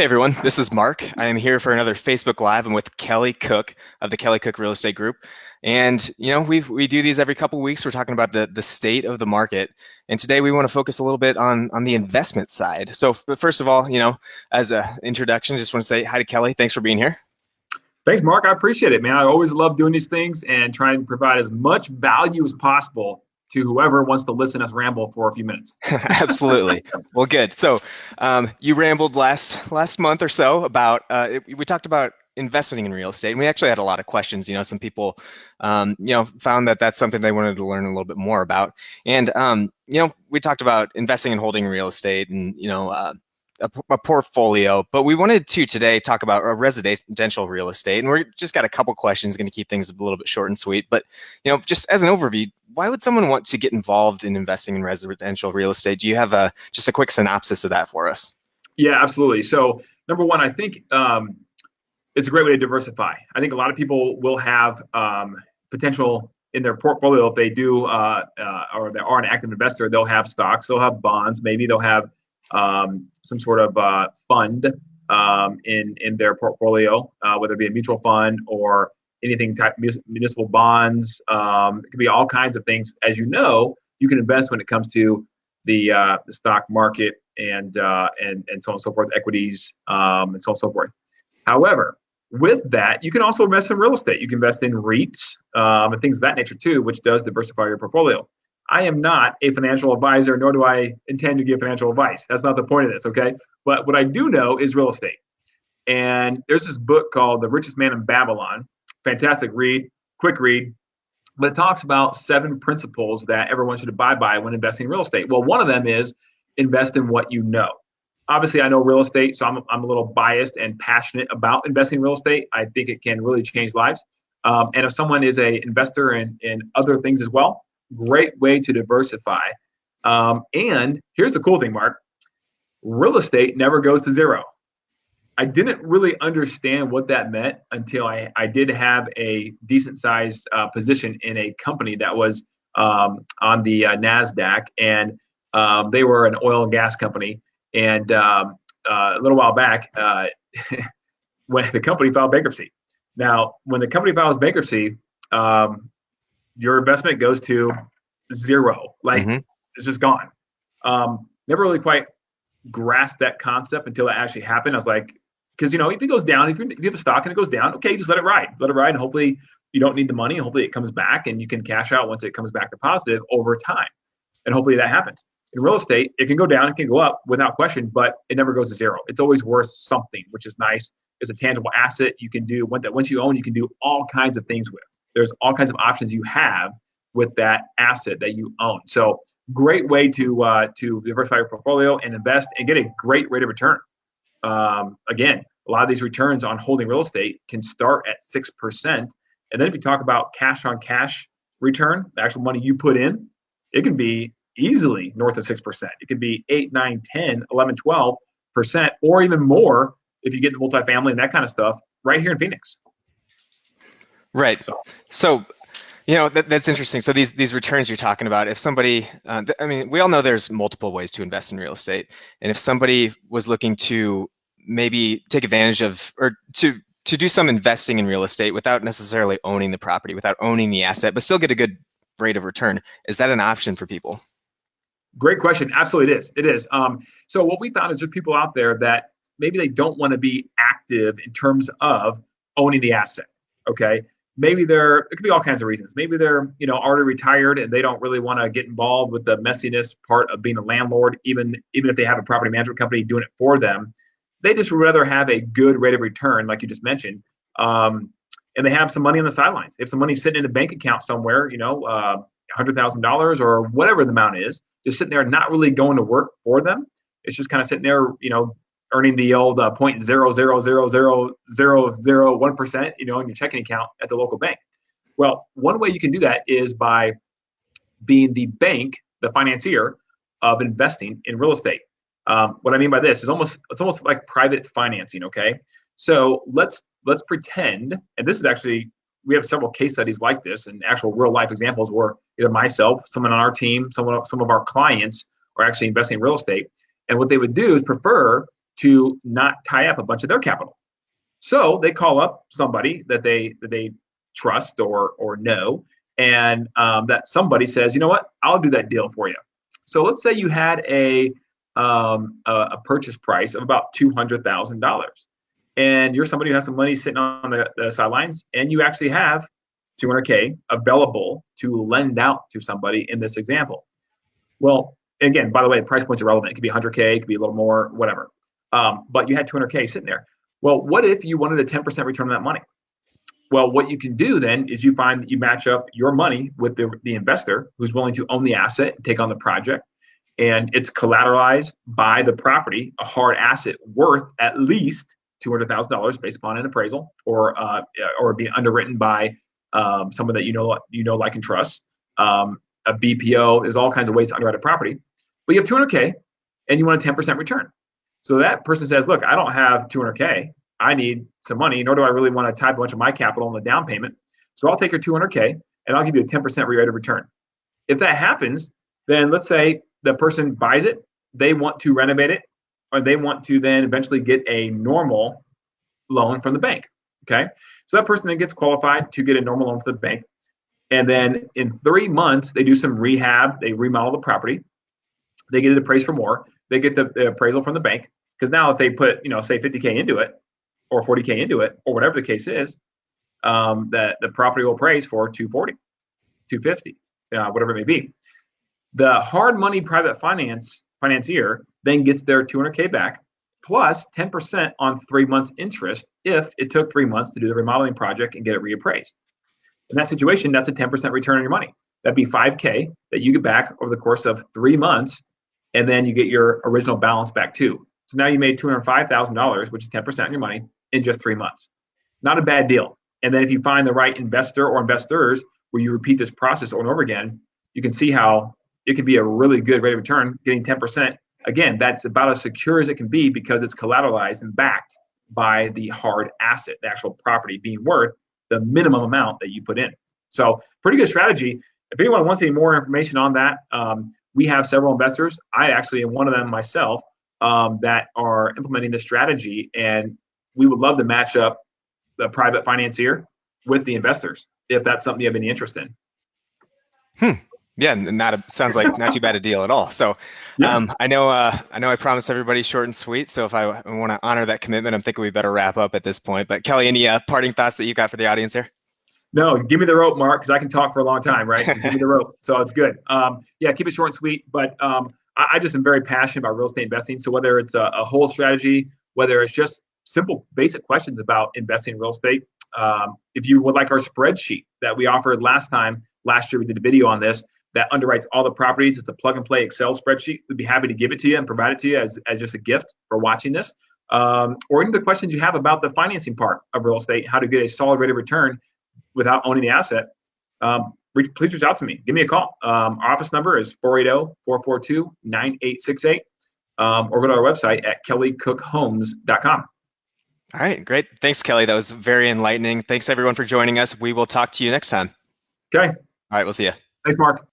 everyone, this is Mark. I am here for another Facebook Live. I'm with Kelly Cook of the Kelly Cook Real Estate Group. And, we do these every couple of weeks. We're talking about the state of the market. And today we want to focus a little bit on the investment side. So first of all, as an introduction, just want to say hi to Kelly. Thanks for being here. Thanks, Mark. I appreciate it, man. I always love doing these things and trying to provide as much value as possible to whoever wants to listen to us ramble for a few minutes. Absolutely. Well, good. So you rambled last month or so about, we talked about investing in real estate, and we actually had a lot of questions. Some people, found that that's something they wanted to learn a little bit more about. And, we talked about investing and holding real estate and, a portfolio, but we wanted to today talk about residential real estate, and we're just got a couple questions, going to keep things a little bit short and sweet. But just as an overview, why would someone want to get involved in investing in residential real estate? Do you have just a quick synopsis of that for us? Yeah, absolutely. So number one, I think it's a great way to diversify. I think a lot of people will have potential in their portfolio if they do or they are an active investor. They'll have stocks, they'll have bonds, maybe they'll have some sort of fund in their portfolio, whether it be a mutual fund or anything type municipal bonds. It could be all kinds of things. As you know, you can invest when it comes to the stock market and so on and so forth, equities, and so on and so forth. However, with that, you can also invest in real estate. You can invest in REITs and things of that nature too, which does diversify your portfolio. I am not a financial advisor, nor do I intend to give financial advice. That's not the point of this, okay? But what I do know is real estate. And there's this book called The Richest Man in Babylon. Fantastic read, quick read. But it talks about 7 principles that everyone should abide by when investing in real estate. Well, one of them is invest in what you know. Obviously, I know real estate, so I'm a little biased and passionate about investing in real estate. I think it can really change lives. And if someone is an investor in other things as well, great way to diversify. And here's the cool thing, Mark. Real estate never goes to zero. I didn't really understand what that meant until I did have a decent sized position in a company that was on the NASDAQ, and they were an oil and gas company. And a little while back, when the company filed bankruptcy. Now, when the company files bankruptcy, your investment goes to zero. It's just gone. Never really quite grasped that concept until it actually happened. I was like, because if it goes down, if you have a stock and it goes down, okay, just let it ride, and hopefully you don't need the money. And hopefully it comes back and you can cash out once it comes back to positive over time. And hopefully that happens. In real estate, it can go down, it can go up without question, but it never goes to zero. It's always worth something, which is nice. It's a tangible asset you can do. Once you own, you can do all kinds of things with. There's all kinds of options you have with that asset that you own. So great way to diversify your portfolio and invest and get a great rate of return. Again, a lot of these returns on holding real estate can start at 6%. And then if you talk about cash on cash return, the actual money you put in, it can be easily north of 6%. It could be 8, 9, 10, 11, 12%, or even more if you get into multifamily and that kind of stuff right here in Phoenix. Right. So that's interesting. So these returns you're talking about, if somebody, we all know there's multiple ways to invest in real estate. And if somebody was looking to maybe take advantage of, or to do some investing in real estate without necessarily owning the property, without owning the asset, but still get a good rate of return, is that an option for people? Great question. Absolutely it is. It is. So what we found is there's people out there that maybe they don't want to be active in terms of owning the asset. Okay. Maybe it could be all kinds of reasons. Maybe they're, already retired and they don't really want to get involved with the messiness part of being a landlord, even if they have a property management company doing it for them. They just would rather have a good rate of return, like you just mentioned. And they have some money on the sidelines. If some money's sitting in a bank account somewhere, $100,000 or whatever the amount is, just sitting there, not really going to work for them. It's just kind of sitting there, earning the old 0.0000001%, in your checking account at the local bank. Well, one way you can do that is by being the bank, the financier of investing in real estate. What I mean by this is it's almost like private financing. Okay, so let's pretend, and this is actually, we have several case studies like this and actual real life examples where either myself, someone on our team, some of our clients are actually investing in real estate. And what they would do is prefer to not tie up a bunch of their capital. So they call up somebody that they trust or know, and that somebody says, you know what, I'll do that deal for you. So let's say you had a purchase price of about $200,000, and you're somebody who has some money sitting on the sidelines, and you actually have $200K available to lend out to somebody in this example. Well, again, by the way, the price point's irrelevant. It could be 100K, it could be a little more, whatever. But you had 200K sitting there. Well, what if you wanted a 10% return on that money? Well, what you can do then is you find that you match up your money with the investor who's willing to own the asset and take on the project. And it's collateralized by the property, a hard asset worth at least $200,000 based upon an appraisal, or being underwritten by someone that you know, like, and trust. A BPO. There's all kinds of ways to underwrite a property. But you have 200K and you want a 10% return. So that person says, look, I don't have 200K. I need some money, nor do I really want to tie a bunch of my capital in the down payment. So I'll take your 200K and I'll give you a 10% rate of return. If that happens, then let's say the person buys it, they want to renovate it, or they want to then eventually get a normal loan from the bank. Okay. So that person then gets qualified to get a normal loan from the bank. And then in 3 months, they do some rehab, they remodel the property, they get it appraised for more, they get the appraisal from the bank. Because now if they put, say 50K into it, or 40K into it, or whatever the case is, that the property will appraise for 240, 250, whatever it may be. The hard money private financier then gets their 200K back plus 10% on 3 months interest if it took 3 months to do the remodeling project and get it reappraised. In that situation, that's a 10% return on your money. That'd be 5K that you get back over the course of 3 months, and then you get your original balance back too. So now you made $205,000, which is 10% on your money, in just 3 months. Not a bad deal. And then if you find the right investor or investors where you repeat this process over and over again, you can see how it can be a really good rate of return. Getting 10%, again, that's about as secure as it can be because it's collateralized and backed by the hard asset, the actual property being worth the minimum amount that you put in. So pretty good strategy. If anyone wants any more information on that, we have several investors. I actually am one of them myself that are implementing this strategy, and we would love to match up the private financier with the investors if that's something you have any interest in. Yeah, and sounds like not too bad a deal at all. So Yeah. I know I promised everybody short and sweet. So if I want to honor that commitment, I'm thinking we better wrap up at this point. But Kelly, any parting thoughts that you got for the audience here? No, give me the rope, Mark, because I can talk for a long time, right? Give me the rope. So it's good. Yeah, keep it short and sweet. But I just am very passionate about real estate investing. So whether it's a whole strategy, whether it's just simple, basic questions about investing in real estate, if you would like our spreadsheet that we offered last year we did a video on this that underwrites all the properties. It's a plug and play Excel spreadsheet. We'd be happy to give it to you and provide it to you as just a gift for watching this. Or any of the questions you have about the financing part of real estate, how to get a solid rate of return without owning the asset, please reach out to me. Give me a call. Our office number is 480-442-9868, or go to our website at kellycookhomes.com. All right, great. Thanks, Kelly. That was very enlightening. Thanks, everyone, for joining us. We will talk to you next time. Okay. All right, we'll see you. Thanks, Mark.